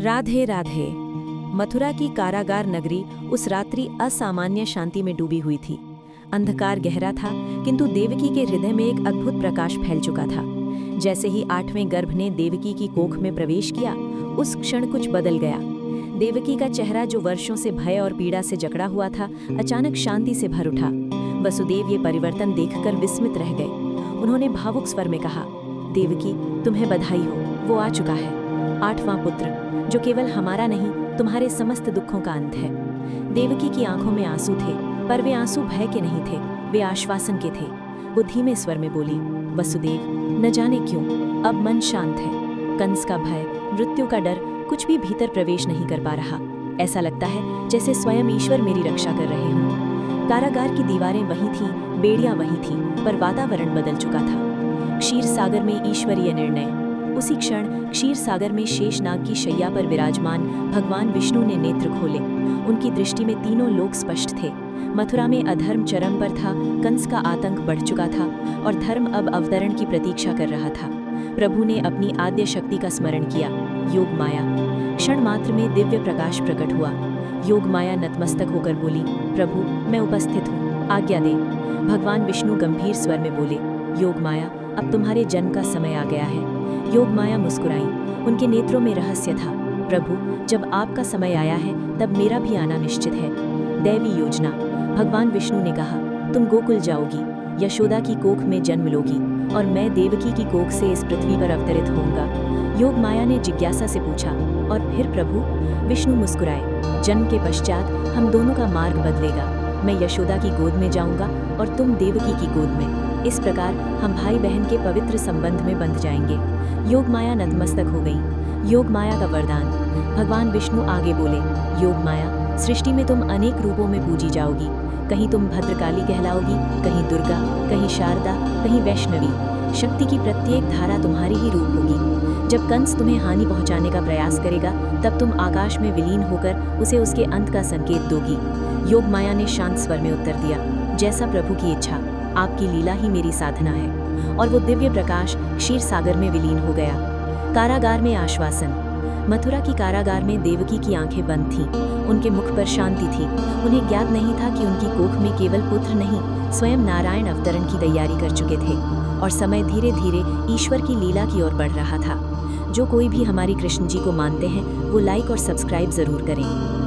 राधे राधे। मथुरा की कारागार नगरी उस रात्रि असामान्य शांति में डूबी हुई थी। अंधकार गहरा था, किंतु देवकी के हृदय में एक अद्भुत प्रकाश फैल चुका था। जैसे ही 8वें गर्भ ने देवकी की कोख में प्रवेश किया, उस क्षण कुछ बदल गया। देवकी का चेहरा, जो वर्षों से भय और पीड़ा से जकड़ा हुआ था, अचानक शांति से भर उठा। वसुदेव ये परिवर्तन देखकर विस्मित रह गए। उन्होंने भावुक स्वर में कहा, देवकी, तुम्हें बधाई हो, वो आ चुका है, 8वां पुत्र, जो केवल हमारा नहीं, तुम्हारे समस्त दुखों का अंत है। देवकी की आंखों में आंसू थे, पर वे आंसू भय के नहीं थे, वे आश्वासन के थे। वो धीमे स्वर में बोली, वसुदेव, न जाने क्यों अब मन शांत है। कंस का भय, मृत्यु का डर कुछ भी भीतर प्रवेश नहीं कर पा रहा। ऐसा लगता है जैसे स्वयं ईश्वर मेरी रक्षा कर रहे हों। कारागार की दीवारें वहीं थीं, बेड़ियां वहीं थीं, पर वातावरण बदल चुका था। क्षीर सागर में ईश्वरीय निर्णय। उसी क्षण क्षीर सागर में शेषनाग की शैया पर विराजमान भगवान विष्णु ने नेत्र खोले। उनकी दृष्टि में तीनों लोक स्पष्ट थे। मथुरा में अधर्म चरम पर था, कंस का आतंक बढ़ चुका था और धर्म अब अवतरण की प्रतीक्षा कर रहा था। प्रभु ने अपनी आद्य शक्ति का स्मरण किया, योग माया। क्षण मात्र में दिव्य प्रकाश प्रकट हुआ। योग माया नतमस्तक होकर बोली, प्रभु, मैं उपस्थित हूँ, आज्ञा दे। भगवान विष्णु गंभीर स्वर में बोले, योग माया, अब तुम्हारे जन्म का समय आ गया है। योग माया मुस्कुराई, उनके नेत्रों में रहस्य था। प्रभु, जब आपका समय आया है, तब मेरा भी आना निश्चित है। दैवी योजना। भगवान विष्णु ने कहा, तुम गोकुल जाओगी, यशोदा की कोख में जन्म लोगी, और मैं देवकी की कोख से इस पृथ्वी पर अवतरित होऊंगा। योग माया ने जिज्ञासा से पूछा, और फिर प्रभु? विष्णु मुस्कुराए, जन्म के पश्चात हम दोनों का मार्ग बदलेगा। मैं यशोदा की गोद में जाऊंगा और तुम देवकी की गोद में। इस प्रकार हम भाई बहन के पवित्र संबंध में बंध जाएंगे। योग माया नतमस्तक हो गई। योग माया का वरदान। भगवान विष्णु आगे बोले, योग माया, सृष्टि में तुम अनेक रूपों में पूजी जाओगी। कहीं तुम भद्रकाली कहलाओगी, कहीं दुर्गा, कहीं शारदा, कहीं वैष्णवी। शक्ति की प्रत्येक धारा तुम्हारी ही रूप होगी। जब कंस तुम्हें हानि पहुंचाने का प्रयास करेगा, तब तुम आकाश में विलीन होकर उसे उसके अंत का संकेत दोगी। योग माया ने शांत स्वर में उत्तर दिया, जैसा प्रभु की इच्छा, आपकी लीला ही मेरी साधना है। और वो दिव्य प्रकाश क्षीर सागर में विलीन हो गया। कारागार में आश्वासन। मथुरा की कारागार में देवकी की आंखें बंद थीं, उनके मुख पर शांति थी। उन्हें ज्ञात नहीं था कि उनकी कोख में केवल पुत्र नहीं, स्वयं नारायण अवतरण की तैयारी कर चुके थे, और समय धीरे धीरे ईश्वर की लीला की ओर बढ़ रहा था। जो कोई भी हमारी कृष्ण जी को मानते हैं, वो लाइक और सब्सक्राइब जरूर करें।